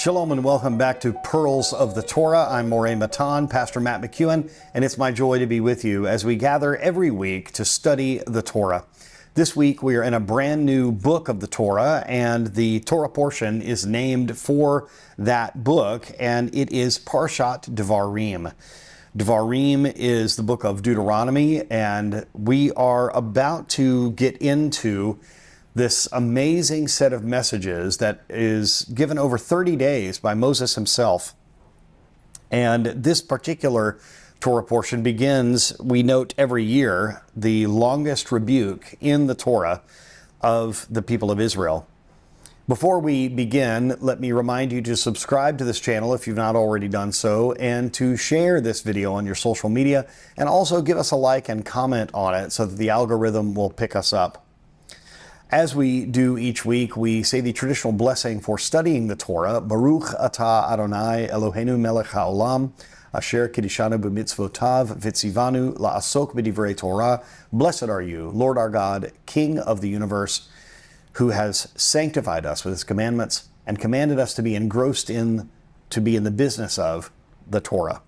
Shalom and welcome back to Pearls of the Torah. I'm Moreh Matan, Pastor Matt McKeown, and it's my joy to be with you as we gather every week to study the Torah. This week we are in a brand new book of the Torah, and the Torah portion is named for that book, and it is Parshat Devarim. Devarim is the book of Deuteronomy, and we are about to get into this amazing set of messages that is given over 30 days by Moses himself. And this particular Torah portion begins, we note every year, the longest rebuke in the Torah of the people of Israel. Before we begin, let me remind you to subscribe to this channel if you've not already done so, and to share this video on your social media, and also give us a like and comment on it so that the algorithm will pick us up. As we do each week, we say the traditional blessing for studying the Torah, Baruch atah Adonai Eloheinu melech haolam, asher kiddushanu b'mitzvotav v'tzivanu la'asok b'divrei Torah. Blessed are you, Lord our God, King of the universe, who has sanctified us with his commandments and commanded us to be engrossed in the business of the Torah.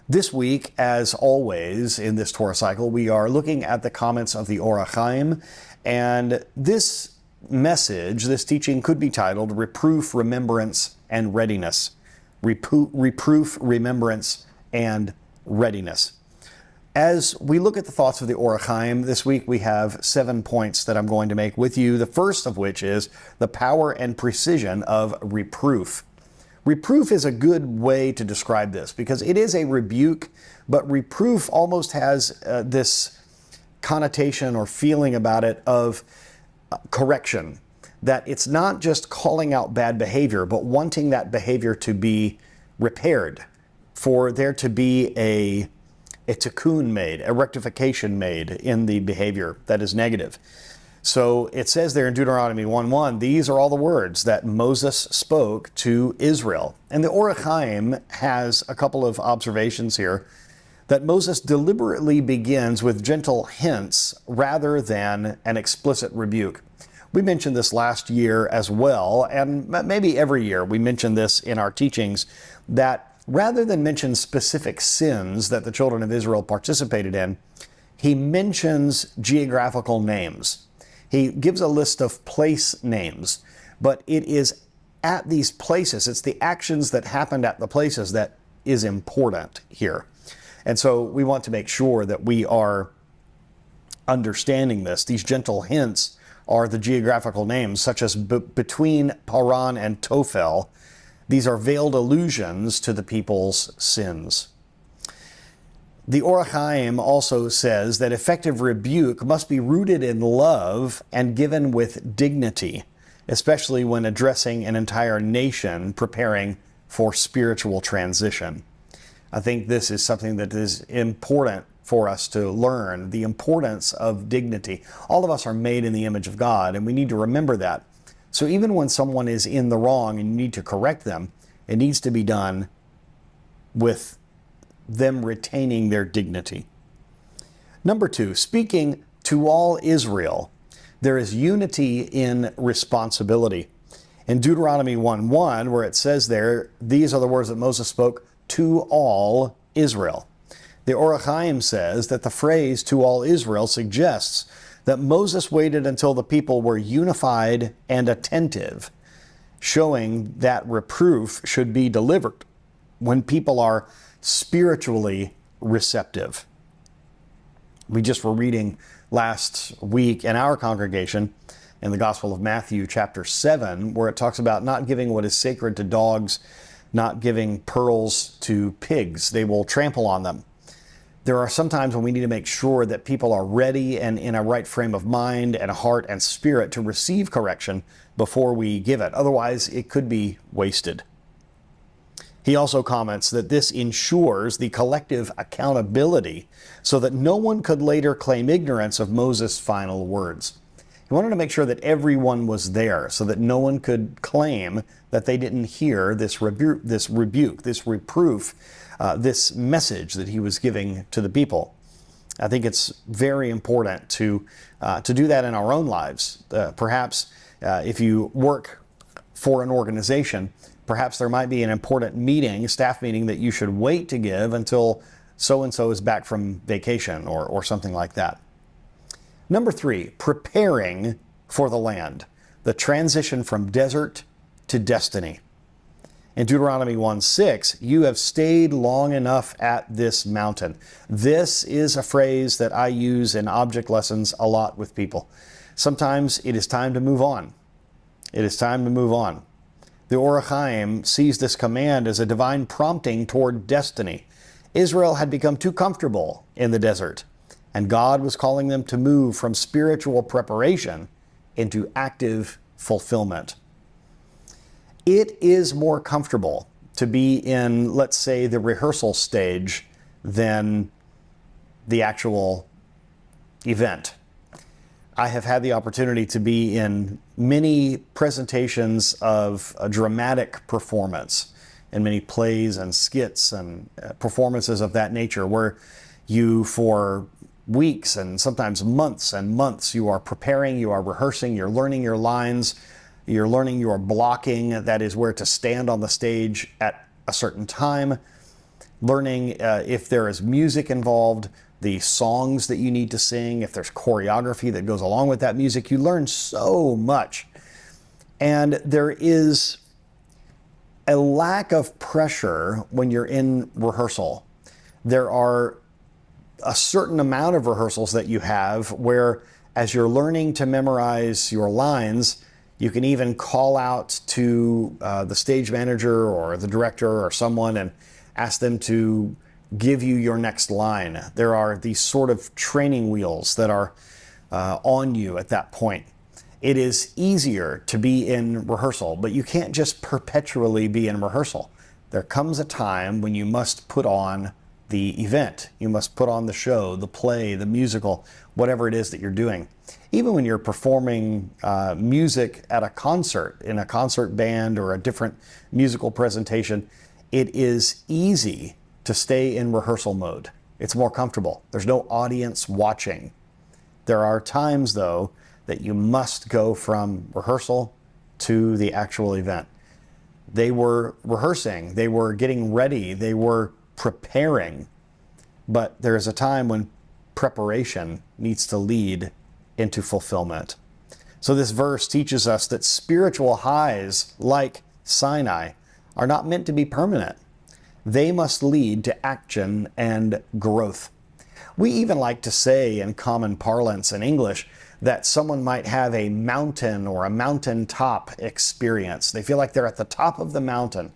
This week, as always in this Torah cycle, we are looking at the comments of the Or HaChaim, and this message, this teaching could be titled Reproof, Remembrance, and Readiness. Reproof, Remembrance, and Readiness. As we look at the thoughts of the Or HaChaim, this week we have 7 points that I'm going to make with you, the first of which is the power and precision of reproof. Reproof is a good way to describe this because it is a rebuke, but reproof almost has this connotation or feeling about it of correction, that it's not just calling out bad behavior, but wanting that behavior to be repaired, for there to be a tikkun made, a rectification made in the behavior that is negative. So it says there in Deuteronomy 1:1, these are all the words that Moses spoke to Israel. And the Or HaChaim has a couple of observations here, that Moses deliberately begins with gentle hints rather than an explicit rebuke. We mentioned this last year as well, and maybe every year we mention this in our teachings, that rather than mention specific sins that the children of Israel participated in, he mentions geographical names. He gives a list of place names, but it is at these places, it's the actions that happened at the places that is important here. And so we want to make sure that we are understanding this. These gentle hints are the geographical names, such as between Paran and Tophel. These are veiled allusions to the people's sins. The Or HaChaim also says that effective rebuke must be rooted in love and given with dignity, especially when addressing an entire nation preparing for spiritual transition. I think this is something that is important for us to learn, the importance of dignity. All of us are made in the image of God, and we need to remember that. So even when someone is in the wrong and you need to correct them, it needs to be done with them retaining their dignity. Number 2, speaking to all Israel, there is unity in responsibility. In Deuteronomy 1:1, where it says there, these are the words that Moses spoke to all Israel. The Or HaChaim says that the phrase to all Israel suggests that Moses waited until the people were unified and attentive, showing that reproof should be delivered when people are spiritually receptive. We just were reading last week in our congregation in the Gospel of Matthew chapter 7, where it talks about not giving what is sacred to dogs, not giving pearls to pigs. They will trample on them. There are some times when we need to make sure that people are ready and in a right frame of mind and heart and spirit to receive correction before we give it. Otherwise, it could be wasted. He also comments that this ensures the collective accountability so that no one could later claim ignorance of Moses' final words. He wanted to make sure that everyone was there so that no one could claim that they didn't hear this rebuke, this reproof, this message that he was giving to the people. I think it's very important to do that in our own lives. Perhaps if you work for an organization, Perhaps there might be an important meeting, staff meeting, that you should wait to give until so-and-so is back from vacation or something like that. Number 3, preparing for the land, the transition from desert to destiny. In Deuteronomy 1:6, you have stayed long enough at this mountain. This is a phrase that I use in object lessons a lot with people. Sometimes it is time to move on. It is time to move on. The Or HaChaim sees this command as a divine prompting toward destiny. Israel had become too comfortable in the desert, and God was calling them to move from spiritual preparation into active fulfillment. It is more comfortable to be in, let's say, the rehearsal stage than the actual event. I have had the opportunity to be in many presentations of a dramatic performance, in many plays and skits and performances of that nature, where you, for weeks and sometimes months and months, you are preparing, you are rehearsing, you're learning your lines, you're learning your blocking, that is where to stand on the stage at a certain time, learning if there is music involved, the songs that you need to sing, if there's choreography that goes along with that music. You learn so much. And there is a lack of pressure when you're in rehearsal. There are a certain amount of rehearsals that you have where, as you're learning to memorize your lines, you can even call out to the stage manager or the director or someone and ask them to give you your next line. There are these sort of training wheels that are on you at that point. It is easier to be in rehearsal, but you can't just perpetually be in rehearsal. There comes a time when you must put on the event. You must put on the show, the play, the musical, whatever it is that you're doing. Even when you're performing music at a concert, in a concert band or a different musical presentation, it is easy to stay in rehearsal mode. It's more comfortable. There's no audience watching. There are times, though, that you must go from rehearsal to the actual event. They were rehearsing, they were getting ready, they were preparing, but there is a time when preparation needs to lead into fulfillment. So this verse teaches us that spiritual highs like Sinai are not meant to be permanent. They must lead to action and growth. We even like to say in common parlance in English that someone might have a mountain or a mountaintop experience. They feel like they're at the top of the mountain.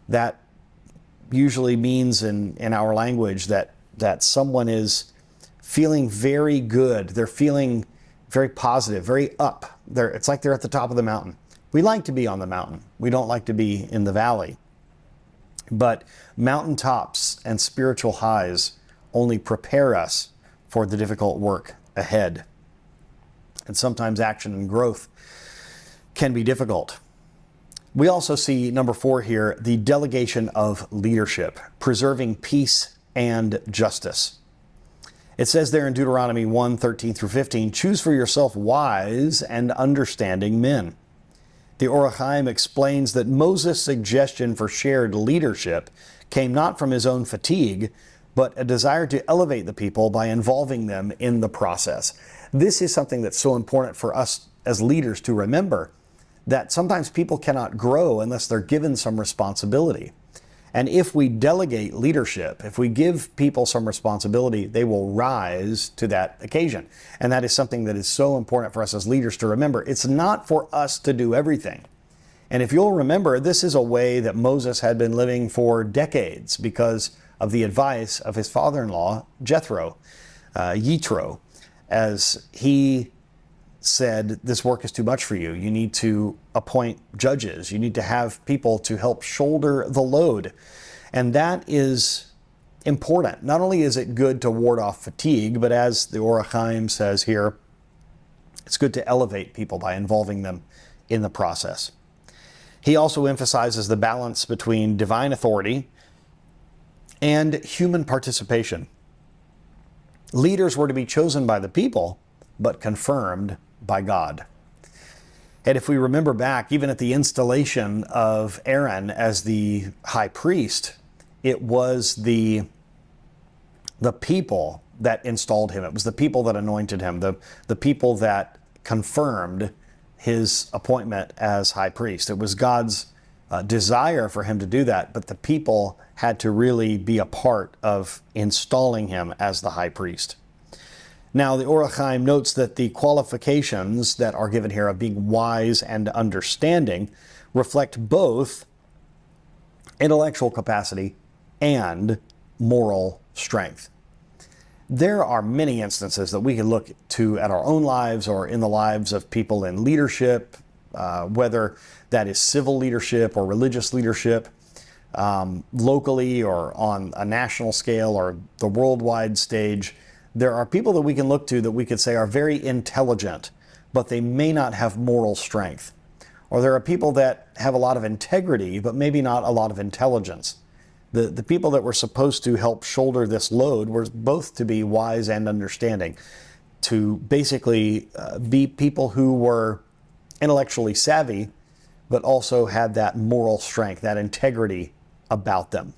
That usually means in our language that someone is feeling very good. They're feeling very positive, very up. It's like they're at the top of the mountain. We like to be on the mountain. We don't like to be in the valley. But mountaintops and spiritual highs only prepare us for the difficult work ahead. And sometimes action and growth can be difficult. We also see, number 4 here, the delegation of leadership, preserving peace and justice. It says there in Deuteronomy 1:13-15, choose for yourself wise and understanding men. The Or HaChaim explains that Moses' suggestion for shared leadership came not from his own fatigue, but a desire to elevate the people by involving them in the process. This is something that's so important for us as leaders to remember, that sometimes people cannot grow unless they're given some responsibility. And if we delegate leadership, if we give people some responsibility, they will rise to that occasion. And that is something that is so important for us as leaders to remember. It's not for us to do everything. And if you'll remember, this is a way that Moses had been living for decades because of the advice of his father-in-law, Yitro, as he said, this work is too much for you. You need to appoint judges. You need to have people to help shoulder the load. And that is important. Not only is it good to ward off fatigue, but as the Or HaChaim says here, it's good to elevate people by involving them in the process. He also emphasizes the balance between divine authority and human participation. Leaders were to be chosen by the people, but confirmed by God. And if we remember back, even at the installation of Aaron as the high priest, it was the people that installed him. It was the people that anointed him, the people that confirmed his appointment as high priest. It was God's desire for him to do that, but the people had to really be a part of installing him as the high priest. Now, the Or HaChaim notes that the qualifications that are given here of being wise and understanding reflect both intellectual capacity and moral strength. There are many instances that we can look to at our own lives or in the lives of people in leadership, whether that is civil leadership or religious leadership, locally or on a national scale or the worldwide stage. There are people that we can look to that we could say are very intelligent, but they may not have moral strength. Or there are people that have a lot of integrity, but maybe not a lot of intelligence. The people that were supposed to help shoulder this load were both to be wise and understanding, to basically be people who were intellectually savvy, but also had that moral strength, that integrity about them.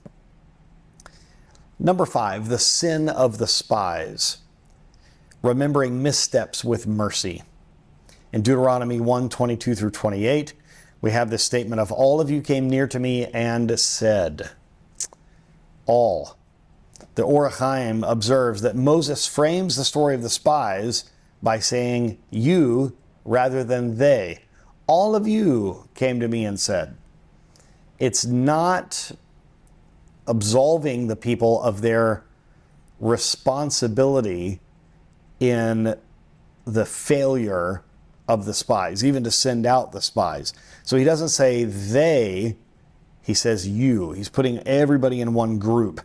Number 5, the sin of the spies, remembering missteps with mercy. In Deuteronomy 1:22 through 28, we have this statement of, all of you came near to me and said, all. The Or HaChaim observes that Moses frames the story of the spies by saying you rather than they. All of you came to me and said. It's not absolving the people of their responsibility in the failure of the spies, even to send out the spies. So he doesn't say they, he says you. He's putting everybody in one group.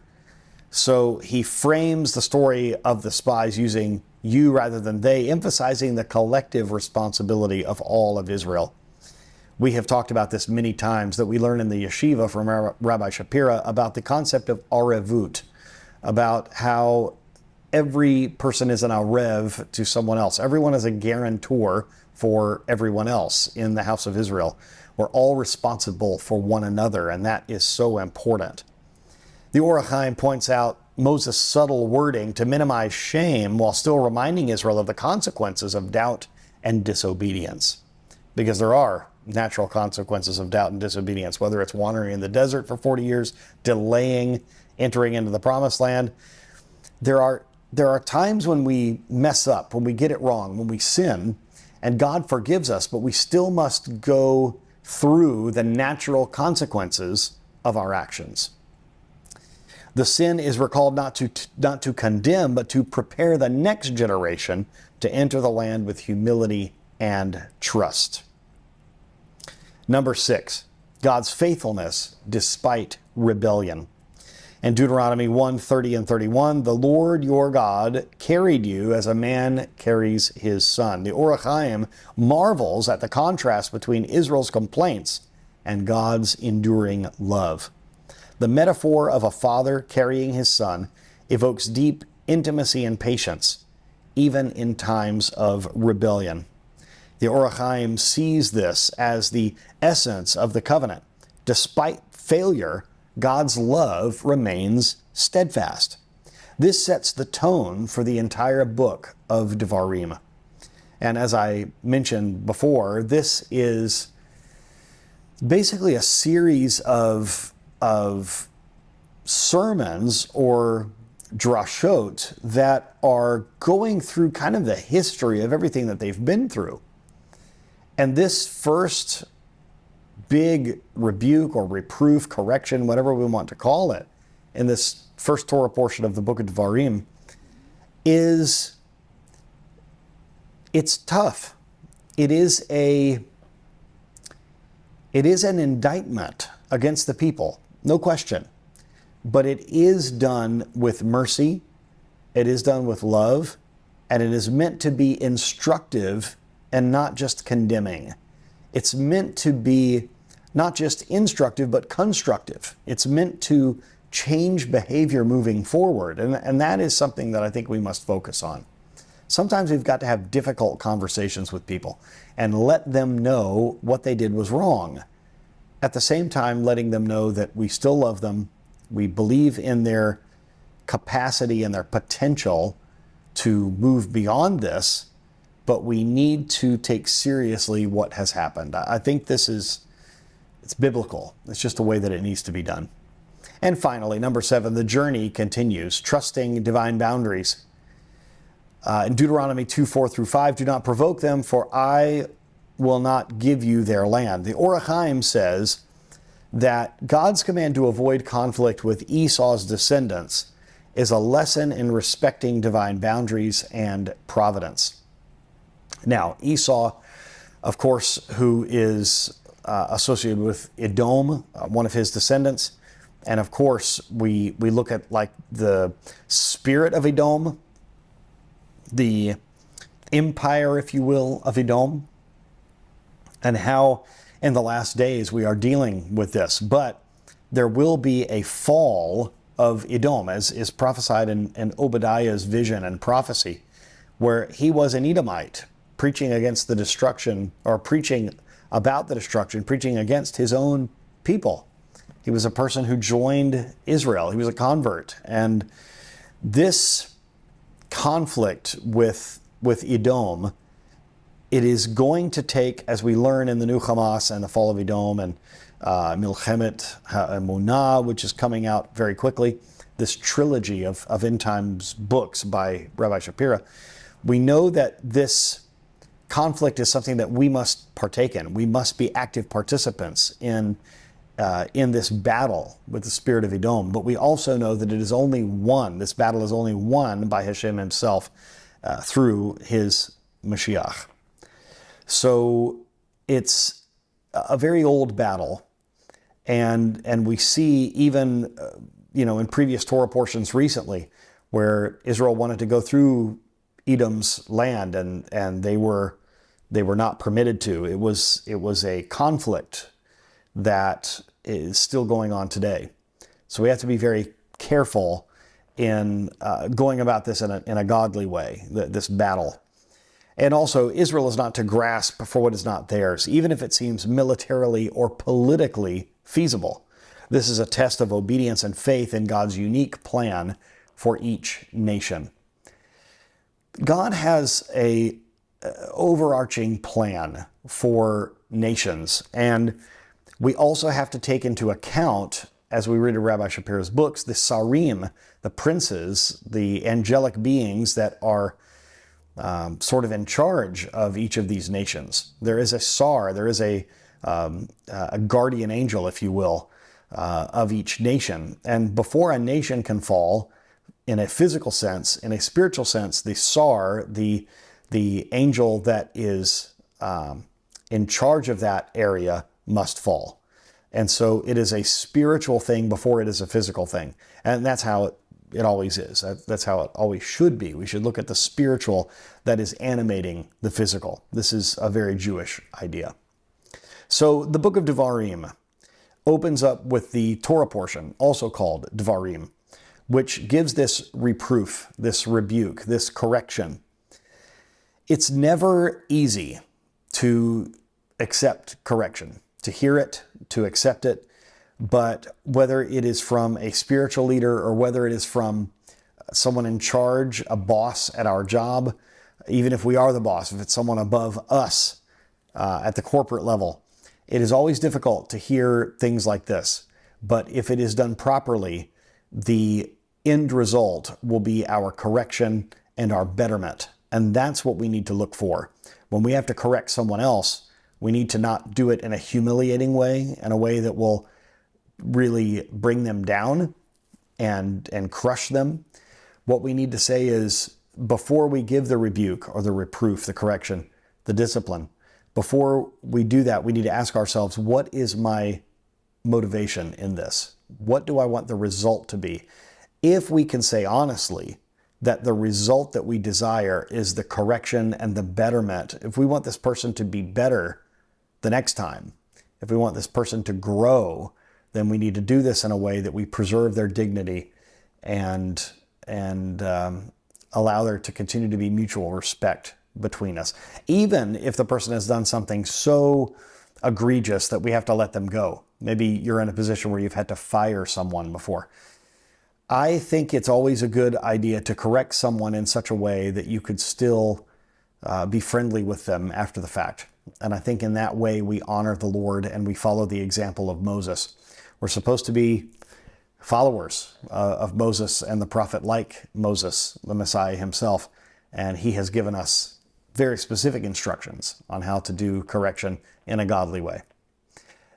So he frames the story of the spies using you rather than they, emphasizing the collective responsibility of all of Israel. We have talked about this many times, that we learn in the yeshiva from Rabbi Shapira about the concept of arevut, about how every person is an arev to someone else. Everyone is a guarantor for everyone else in the house of Israel. We're all responsible for one another, and that is so important. The Or HaChaim points out Moses' subtle wording to minimize shame while still reminding Israel of the consequences of doubt and disobedience. Because there are natural consequences of doubt and disobedience, whether it's wandering in the desert for 40 years, delaying entering into the promised land. There are times when we mess up, when we get it wrong, when we sin, and God forgives us, but we still must go through the natural consequences of our actions. The sin is recalled not to condemn, but to prepare the next generation to enter the land with humility and trust. Number 6, God's faithfulness despite rebellion. In Deuteronomy 1:30 and 31, the Lord your God carried you as a man carries his son. The Or HaChaim marvels at the contrast between Israel's complaints and God's enduring love. The metaphor of a father carrying his son evokes deep intimacy and patience, even in times of rebellion. The Or HaChaim sees this as the essence of the covenant. Despite failure, God's love remains steadfast. This sets the tone for the entire book of Devarim. And as I mentioned before, this is basically a series of sermons or drashot that are going through kind of the history of everything that they've been through. And this first big rebuke or reproof, correction, whatever we want to call it, in this first Torah portion of the book of Devarim, it's tough. It is an indictment against the people, no question. But it is done with mercy, it is done with love, and it is meant to be instructive and not just condemning. It's meant to be not just instructive, but constructive. It's meant to change behavior moving forward. And that is something that I think we must focus on. Sometimes we've got to have difficult conversations with people and let them know what they did was wrong. At the same time, letting them know that we still love them, we believe in their capacity and their potential to move beyond this, but we need to take seriously what has happened. I think it's biblical. It's just the way that it needs to be done. And finally, number 7, the journey continues, trusting divine boundaries. In Deuteronomy 2:4-5, do not provoke them, for I will not give you their land. The Or HaChaim says that God's command to avoid conflict with Esau's descendants is a lesson in respecting divine boundaries and providence. Now, Esau, of course, who is associated with Edom, one of his descendants, and of course, we look at like the spirit of Edom, the empire, if you will, of Edom, and how in the last days we are dealing with this. But there will be a fall of Edom, as is prophesied in Obadiah's vision and prophecy, where he was an Edomite, preaching against the destruction, or preaching about the destruction, preaching against his own people. He was a person who joined Israel. He was a convert. And this conflict with Edom, it is going to take, as we learn in the new Hamas and the fall of Edom and Milchemet HaEmunah, which is coming out very quickly, this trilogy of end times books by Rabbi Shapira, we know that this conflict is something that we must partake in. We must be active participants in this battle with the spirit of Edom. But we also know that it is only won, this battle is only won by Hashem himself through his Mashiach. So it's a very old battle. And we see even, in previous Torah portions recently, where Israel wanted to go through Edom's land and they were not permitted to. It was a conflict that is still going on today. So we have to be very careful in going about this in a godly way, this battle. And also, Israel is not to grasp for what is not theirs, even if it seems militarily or politically feasible. This is a test of obedience and faith in God's unique plan for each nation. God has a overarching plan for nations, and we also have to take into account, as we read in Rabbi Shapira's books, the sarim, the princes, the angelic beings that are sort of in charge of each of these nations. There is a sar, there is a guardian angel, if you will, of each nation. And before a nation can fall, in a physical sense, in a spiritual sense, the sar, the angel that is in charge of that area, must fall. And so it is a spiritual thing before it is a physical thing. And that's how it always is. That's how it always should be. We should look at the spiritual that is animating the physical. This is a very Jewish idea. So the book of Devarim opens up with the Torah portion, also called Devarim, which gives this reproof, this rebuke, this correction. It's never easy to accept correction, to hear it, to accept it, but whether it is from a spiritual leader or whether it is from someone in charge, a boss at our job, even if we are the boss, if it's someone above us at the corporate level, it is always difficult to hear things like this. But if it is done properly, the end result will be our correction and our betterment. And that's what we need to look for. When we have to correct someone else, we need to not do it in a humiliating way, in a way that will really bring them down and crush them. What we need to say is, before we give the rebuke or the reproof, the correction, the discipline, before we do that, we need to ask ourselves, what is my motivation in this? What do I want the result to be? If we can say honestly that the result that we desire is the correction and the betterment, if we want this person to be better the next time, if we want this person to grow, then we need to do this in a way that we preserve their dignity and allow there to continue to be mutual respect between us, even if the person has done something so egregious that we have to let them go. Maybe you're in a position where you've had to fire someone before. I think it's always a good idea to correct someone in such a way that you could still be friendly with them after the fact. And I think in that way we honor the Lord and we follow the example of Moses. We're supposed to be followers of Moses and the prophet, like Moses, the Messiah himself. And he has given us very specific instructions on how to do correction in a godly way.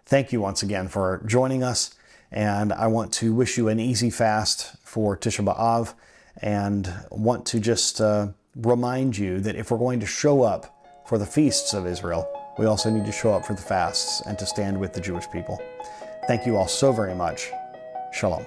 Thank you once again for joining us. And I want to wish you an easy fast for Tisha B'Av, and want to just remind you that if we're going to show up for the feasts of Israel, we also need to show up for the fasts and to stand with the Jewish people. Thank you all so very much. Shalom.